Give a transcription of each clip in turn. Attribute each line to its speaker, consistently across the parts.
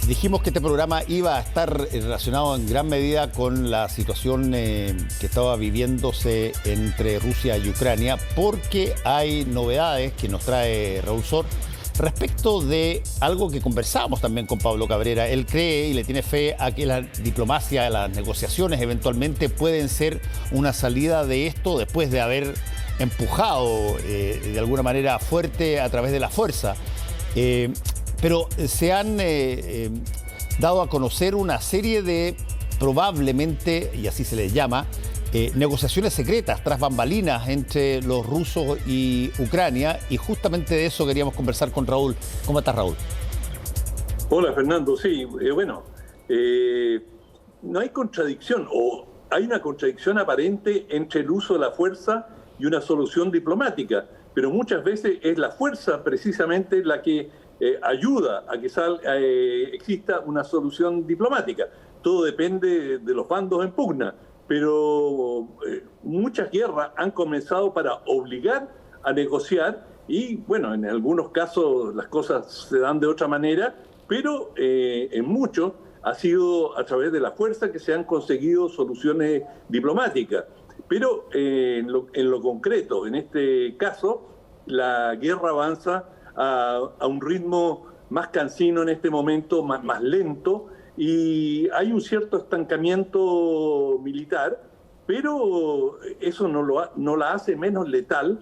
Speaker 1: Dijimos que este programa iba a estar relacionado en gran medida con la situación que estaba viviéndose entre Rusia y Ucrania, porque hay novedades que nos trae Raúl Sor respecto de algo que conversábamos también con Pablo Cabrera. Él cree y le tiene fe a que la diplomacia, las negociaciones eventualmente pueden ser una salida de esto después de haber empujado de alguna manera fuerte a través de la fuerza. Pero se han dado a conocer una serie de, probablemente, y así se les llama, negociaciones secretas tras bambalinas entre los rusos y Ucrania, y justamente de eso queríamos conversar con Raúl. ¿Cómo estás, Raúl?
Speaker 2: Hola, Fernando. Sí, no hay contradicción, o hay una contradicción aparente entre el uso de la fuerza y una solución diplomática, pero muchas veces es la fuerza precisamente la que ayuda a que exista una solución diplomática. Todo depende de los bandos en pugna, pero muchas guerras han comenzado para obligar a negociar y, bueno, en algunos casos las cosas se dan de otra manera, pero en muchos ha sido a través de la fuerza que se han conseguido soluciones diplomáticas. Pero en lo concreto, en este caso, la guerra avanza a un ritmo más cansino en este momento, más lento, y hay un cierto estancamiento militar, pero eso no la hace menos letal.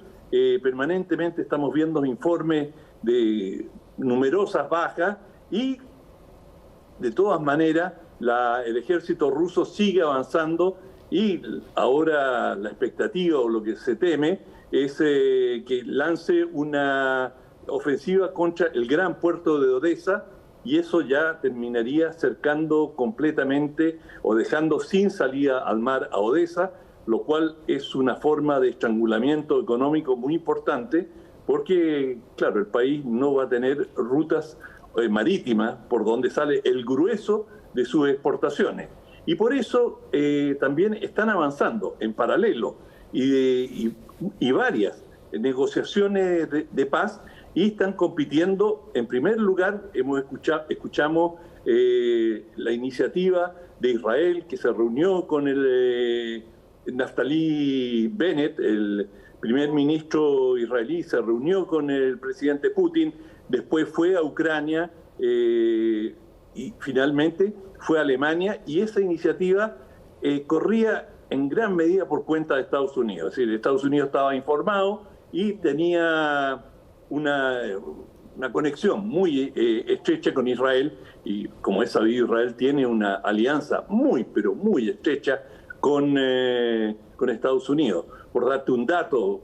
Speaker 2: Permanentemente estamos viendo informes de numerosas bajas y, de todas maneras, el ejército ruso sigue avanzando y ahora la expectativa o lo que se teme es que lance una ofensiva contra el gran puerto de Odesa, y eso ya terminaría cercando completamente o dejando sin salida al mar a Odesa, lo cual es una forma de estrangulamiento económico muy importante, porque, claro, el país no va a tener rutas marítimas por donde sale el grueso de sus exportaciones. Y por eso también están avanzando en paralelo y varias negociaciones de paz, y están compitiendo. En primer lugar, escuchamos la iniciativa de Israel, que se reunió con el Naftali Bennett, el primer ministro israelí, se reunió con el presidente Putin, después fue a Ucrania y finalmente fue a Alemania, y esa iniciativa corría en gran medida por cuenta de Estados Unidos. Es decir, Estados Unidos estaba informado y tenía una conexión muy estrecha con Israel, y como es sabido, Israel tiene una alianza muy, pero muy estrecha con Estados Unidos. Por darte un dato,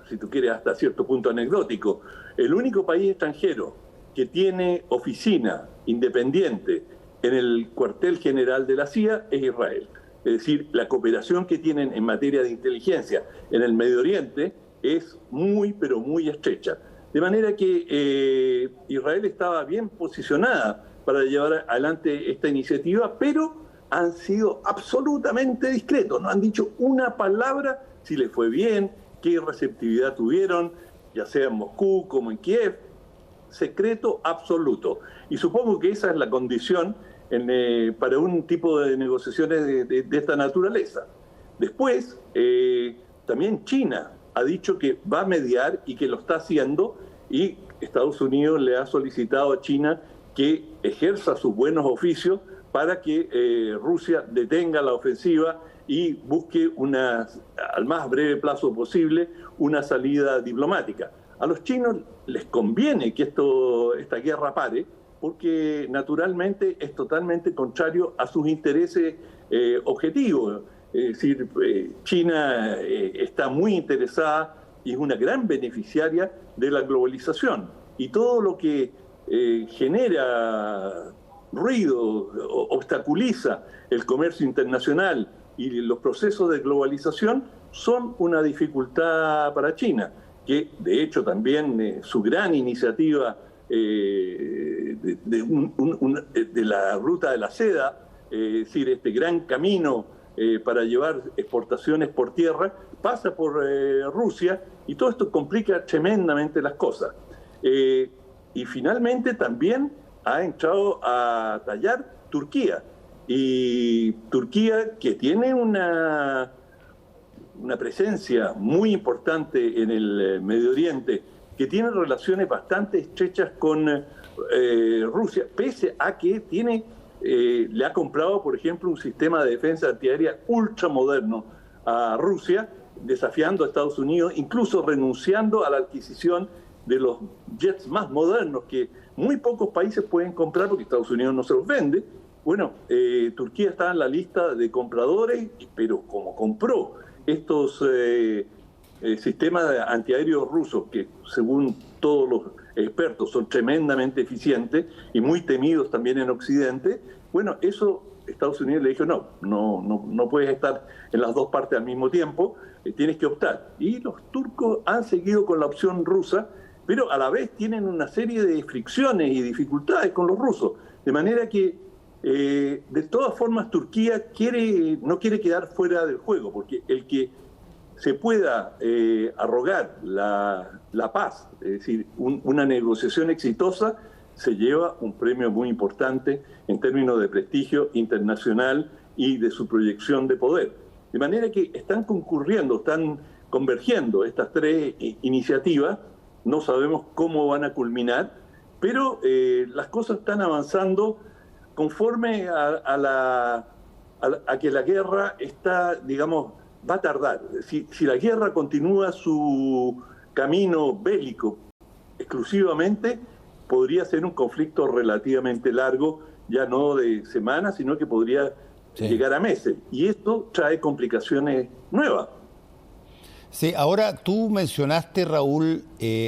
Speaker 2: si tú quieres, hasta cierto punto anecdótico, el único país extranjero que tiene oficina independiente en el cuartel general de la CIA es Israel. Es decir, la cooperación que tienen en materia de inteligencia en el Medio Oriente es muy, pero muy estrecha. De manera que Israel estaba bien posicionada para llevar adelante esta iniciativa, pero han sido absolutamente discretos, no han dicho una palabra si les fue bien, qué receptividad tuvieron, ya sea en Moscú como en Kiev. Secreto absoluto. Y supongo que esa es la condición para un tipo de negociaciones de esta naturaleza. Después, también China ha dicho que va a mediar y que lo está haciendo, y Estados Unidos le ha solicitado a China que ejerza sus buenos oficios para que Rusia detenga la ofensiva y busque al más breve plazo posible una salida diplomática. A los chinos les conviene que esta guerra pare, porque naturalmente es totalmente contrario a sus intereses objetivos. Es decir, China está muy interesada y es una gran beneficiaria de la globalización. Y todo lo que genera ruido, obstaculiza el comercio internacional y los procesos de globalización son una dificultad para China, que de hecho también su gran iniciativa de la ruta de la seda, es decir, este gran camino para llevar exportaciones por tierra, pasa por Rusia, y todo esto complica tremendamente las cosas. Y finalmente también ha entrado a tallar Turquía. Y Turquía, que tiene una presencia muy importante en el Medio Oriente, que tiene relaciones bastante estrechas con Rusia, pese a que le ha comprado, por ejemplo, un sistema de defensa antiaérea ultramoderno a Rusia, desafiando a Estados Unidos, incluso renunciando a la adquisición de los jets más modernos que muy pocos países pueden comprar porque Estados Unidos no se los vende. Bueno, Turquía está en la lista de compradores, pero como compró estos sistemas antiaéreos rusos, que según todos los expertos son tremendamente eficientes y muy temidos también en Occidente, bueno, eso Estados Unidos le dijo, no puedes estar en las dos partes al mismo tiempo, tienes que optar. Y los turcos han seguido con la opción rusa, pero a la vez tienen una serie de fricciones y dificultades con los rusos, de manera que de todas formas Turquía no quiere quedar fuera del juego, porque el que se pueda arrogar la paz, es decir, una negociación exitosa, se lleva un premio muy importante en términos de prestigio internacional y de su proyección de poder. De manera que están convergiendo estas tres iniciativas, no sabemos cómo van a culminar, pero las cosas están avanzando conforme a que la guerra está, digamos, va a tardar. Si la guerra continúa su camino bélico exclusivamente, podría ser un conflicto relativamente largo, ya no de semanas, sino que podría llegar a meses. Y esto trae complicaciones nuevas.
Speaker 1: Sí, ahora tú mencionaste, Raúl,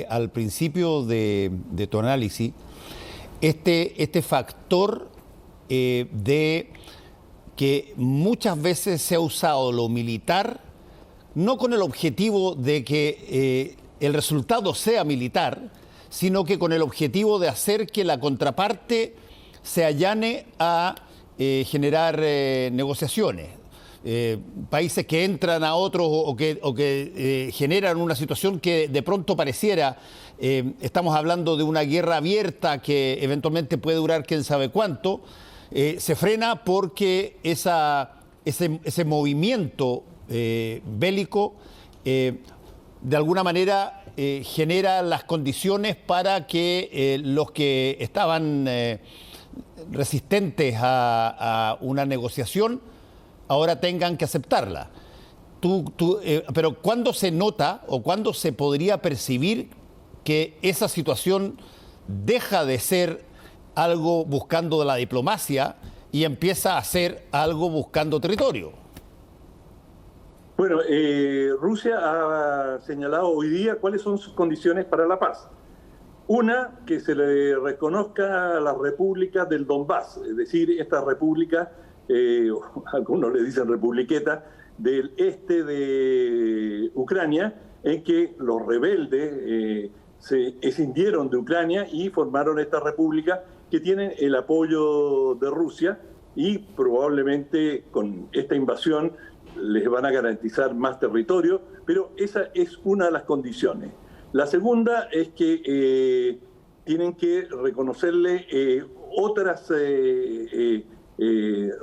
Speaker 1: al principio de tu análisis, este factor de que muchas veces se ha usado lo militar, no con el objetivo de que el resultado sea militar, sino que con el objetivo de hacer que la contraparte se allane a generar negociaciones. Países que entran a otros o que generan una situación que de pronto pareciera, estamos hablando de una guerra abierta que eventualmente puede durar quién sabe cuánto, se frena porque ese movimiento bélico de alguna manera genera las condiciones para que los que estaban resistentes a una negociación ahora tengan que aceptarla. Pero ¿cuándo se nota o cuándo se podría percibir que esa situación deja de ser algo buscando la diplomacia y empieza a ser algo buscando territorio?
Speaker 2: Bueno, Rusia ha señalado hoy día cuáles son sus condiciones para la paz. Una, que se le reconozca a las repúblicas del Donbass, es decir, estas repúblicas, algunos le dicen republiquetas, del este de Ucrania, en que los rebeldes se escindieron de Ucrania y formaron esta república que tienen el apoyo de Rusia y probablemente con esta invasión les van a garantizar más territorio, pero esa es una de las condiciones. La segunda es que tienen que reconocerle otras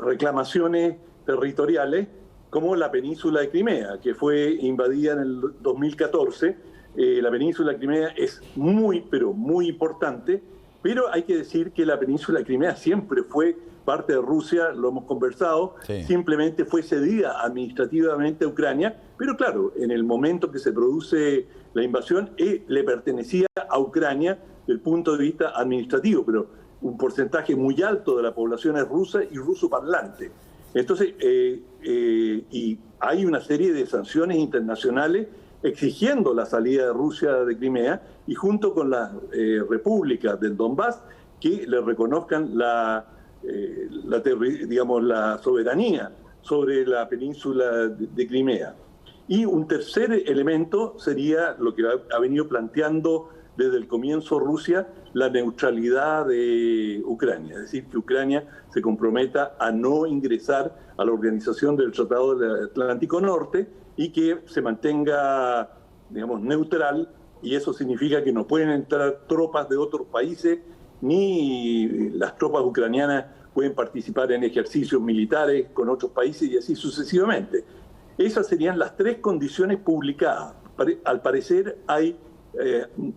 Speaker 2: reclamaciones territoriales, como la península de Crimea, que fue invadida en el 2014. La península de Crimea es muy, pero muy importante, pero hay que decir que la península de Crimea siempre fue parte de Rusia, lo hemos conversado, simplemente fue cedida administrativamente a Ucrania, pero claro, en el momento que se produce la invasión, le pertenecía a Ucrania desde el punto de vista administrativo, pero un porcentaje muy alto de la población es rusa y ruso parlante. Entonces, y hay una serie de sanciones internacionales exigiendo la salida de Rusia de Crimea y junto con las repúblicas del Donbass que le reconozcan la soberanía sobre la península de Crimea. Y un tercer elemento sería lo que ha venido planteando desde el comienzo Rusia, la neutralidad de Ucrania, es decir, que Ucrania se comprometa a no ingresar a la Organización del Tratado del Atlántico Norte y que se mantenga, digamos, neutral, y eso significa que no pueden entrar tropas de otros países ni las tropas ucranianas pueden participar en ejercicios militares con otros países y así sucesivamente. Esas serían las 3 condiciones publicadas. Al parecer hay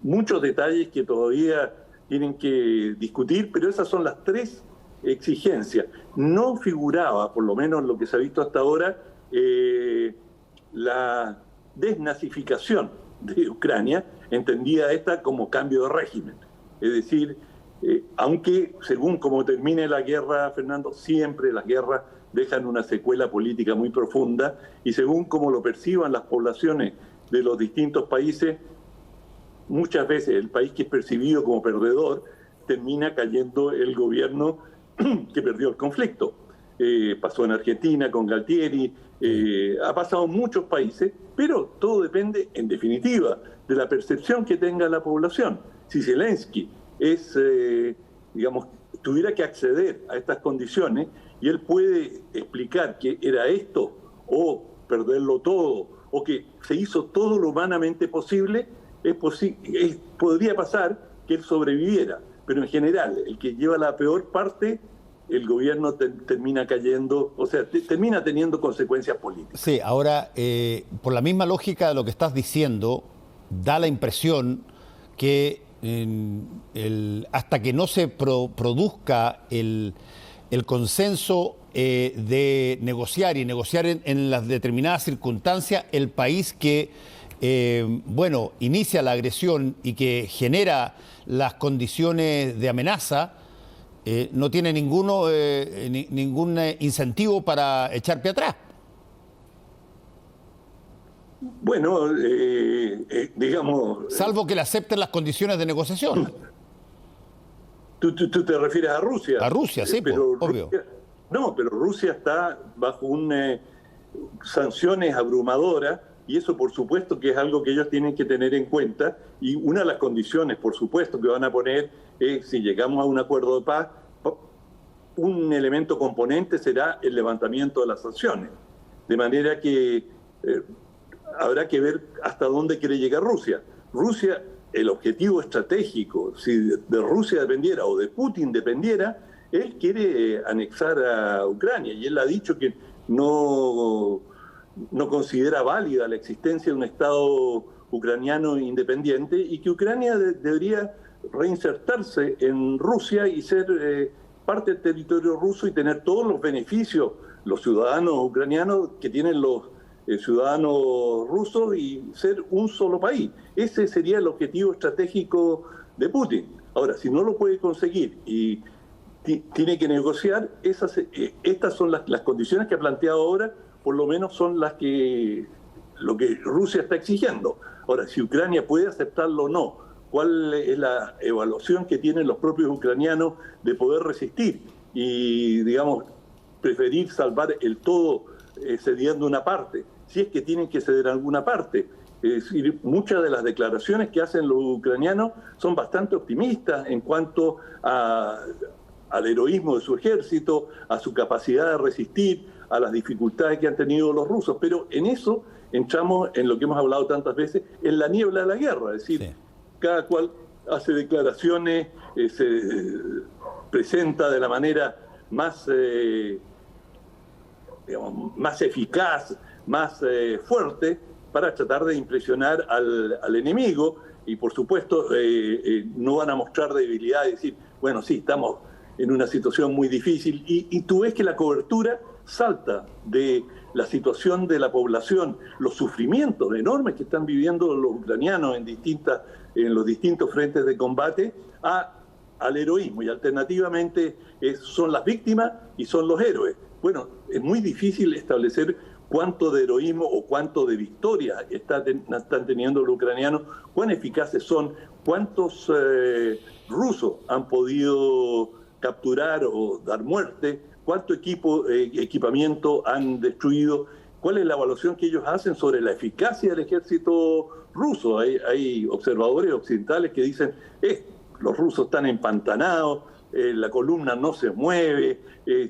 Speaker 2: muchos detalles que todavía tienen que discutir, pero esas son las 3 exigencias. No figuraba, por lo menos lo que se ha visto hasta ahora, la desnazificación de Ucrania, entendida esta como cambio de régimen. Es decir, aunque según cómo termine la guerra, Fernando, siempre las guerras dejan una secuela política muy profunda, y según cómo lo perciban las poblaciones de los distintos países, muchas veces el país que es percibido como perdedor termina cayendo el gobierno que perdió el conflicto. Pasó en Argentina con Galtieri, ha pasado en muchos países, pero todo depende, en definitiva, de la percepción que tenga la población. Si Zelensky tuviera que acceder a estas condiciones y él puede explicar que era esto, o perderlo todo, o que se hizo todo lo humanamente posible, podría pasar que él sobreviviera. Pero en general, el que lleva la peor parte, el gobierno termina cayendo, o sea, termina teniendo consecuencias políticas.
Speaker 1: Sí, ahora, por la misma lógica de lo que estás diciendo, da la impresión que hasta que no se produzca el consenso de negociar y negociar en las determinadas circunstancias, el país que inicia la agresión y que genera las condiciones de amenaza, no tiene ningún incentivo para echar pie atrás.
Speaker 2: Bueno, digamos...
Speaker 1: Salvo que le acepten las condiciones de negociación.
Speaker 2: ¿Tú te refieres a Rusia?
Speaker 1: A Rusia, sí, pero obvio.
Speaker 2: Pero Rusia está bajo sanciones abrumadoras, y eso por supuesto que es algo que ellos tienen que tener en cuenta, y una de las condiciones, por supuesto, que van a poner es, si llegamos a un acuerdo de paz, un elemento componente será el levantamiento de las sanciones. De manera que habrá que ver hasta dónde quiere llegar Rusia. Rusia, el objetivo estratégico, si de Rusia dependiera o de Putin dependiera, él quiere anexar a Ucrania, y él ha dicho que no considera válida la existencia de un Estado ucraniano independiente, y que Ucrania debería reinsertarse en Rusia y ser parte del territorio ruso y tener todos los beneficios, los ciudadanos ucranianos que tienen los ciudadanos rusos, y ser un solo país. Ese sería el objetivo estratégico de Putin. Ahora, si no lo puede conseguir y tiene que negociar, estas son las condiciones que ha planteado ahora, por lo menos son lo que Rusia está exigiendo. Ahora, si Ucrania puede aceptarlo o no, cuál es la evaluación que tienen los propios ucranianos de poder resistir y, digamos, preferir salvar el todo cediendo una parte, si es que tienen que ceder alguna parte. Es decir, muchas de las declaraciones que hacen los ucranianos son bastante optimistas en cuanto al heroísmo de su ejército, a su capacidad de resistir, a las dificultades que han tenido los rusos, pero en eso entramos en lo que hemos hablado tantas veces, en la niebla de la guerra, es decir, sí, cada cual hace declaraciones, se presenta de la manera más eficaz, más fuerte, para tratar de impresionar al enemigo, y por supuesto no van a mostrar debilidad y decir, bueno, sí, estamos en una situación muy difícil, y tú ves que la cobertura salta de la situación de la población, los sufrimientos enormes que están viviendo los ucranianos en los distintos frentes de combate, al heroísmo, y alternativamente son las víctimas y son los héroes. Bueno, es muy difícil establecer cuánto de heroísmo o cuánto de victoria están teniendo los ucranianos, cuán eficaces son, cuántos rusos han podido capturar o dar muerte, cuánto equipamiento han destruido, cuál es la evaluación que ellos hacen sobre la eficacia del ejército ruso. Hay observadores occidentales que dicen, los rusos están empantanados, la columna no se mueve,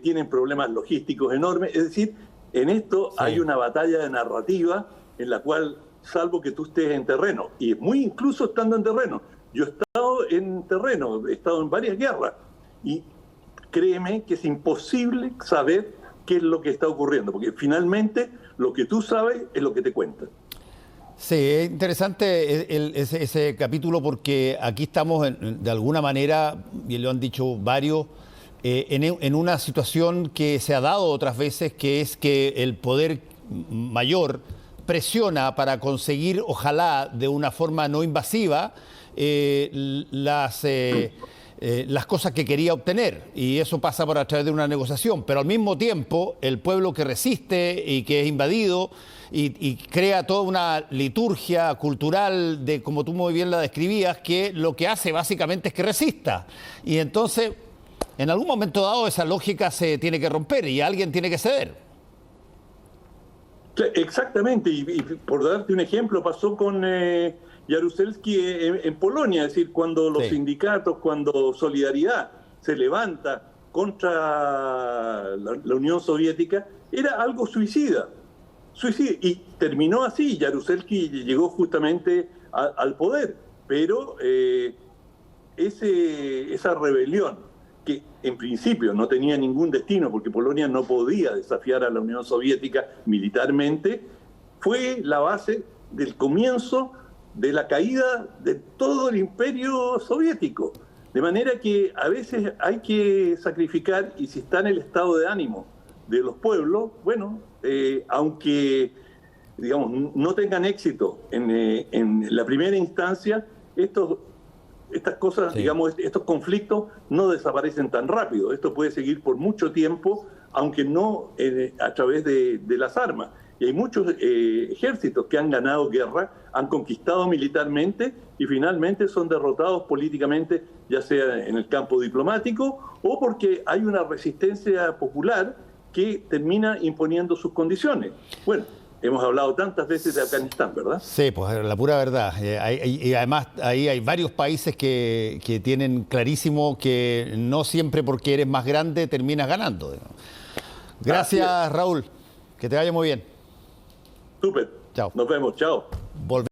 Speaker 2: tienen problemas logísticos enormes. Es decir, en esto sí, hay una batalla de narrativa en la cual, salvo que tú estés en terreno, y muy incluso estando en terreno, Yo he estado en terreno, he estado en varias guerras y créeme que es imposible saber qué es lo que está ocurriendo, porque finalmente lo que tú sabes es lo que te cuentan.
Speaker 1: Sí, es interesante ese capítulo porque aquí estamos de alguna manera, y lo han dicho varios, en una situación que se ha dado otras veces, que es que el poder mayor presiona para conseguir, ojalá de una forma no invasiva, las cosas que quería obtener, y eso pasa por a través de una negociación, pero al mismo tiempo el pueblo que resiste y que es invadido y crea toda una liturgia cultural de, como tú muy bien la describías, que lo que hace básicamente es que resista, y entonces en algún momento dado esa lógica se tiene que romper y alguien tiene que ceder.
Speaker 2: Exactamente, y por darte un ejemplo, pasó con Jaruzelski en Polonia, es decir, cuando los sindicatos, cuando Solidaridad se levanta contra la Unión Soviética, era algo suicida, y terminó así. Jaruzelski llegó justamente al poder, pero esa rebelión, que en principio no tenía ningún destino porque Polonia no podía desafiar a la Unión Soviética militarmente, fue la base del comienzo de la caída de todo el imperio soviético. De manera que a veces hay que sacrificar, y si está en el estado de ánimo de los pueblos, bueno, aunque digamos no tengan éxito en la primera instancia, estas cosas, digamos, estos conflictos no desaparecen tan rápido. Esto puede seguir por mucho tiempo, aunque no a través de las armas. Y hay muchos ejércitos que han ganado guerra, han conquistado militarmente y finalmente son derrotados políticamente, ya sea en el campo diplomático o porque hay una resistencia popular que termina imponiendo sus condiciones. Bueno, hemos hablado tantas veces de Afganistán, ¿verdad? Sí,
Speaker 1: pues la pura verdad. Y además ahí hay varios países que tienen clarísimo que no siempre porque eres más grande terminas ganando. Gracias, Raúl. Que te vaya muy bien.
Speaker 2: Súper.
Speaker 1: Chao.
Speaker 2: Nos vemos. Chao.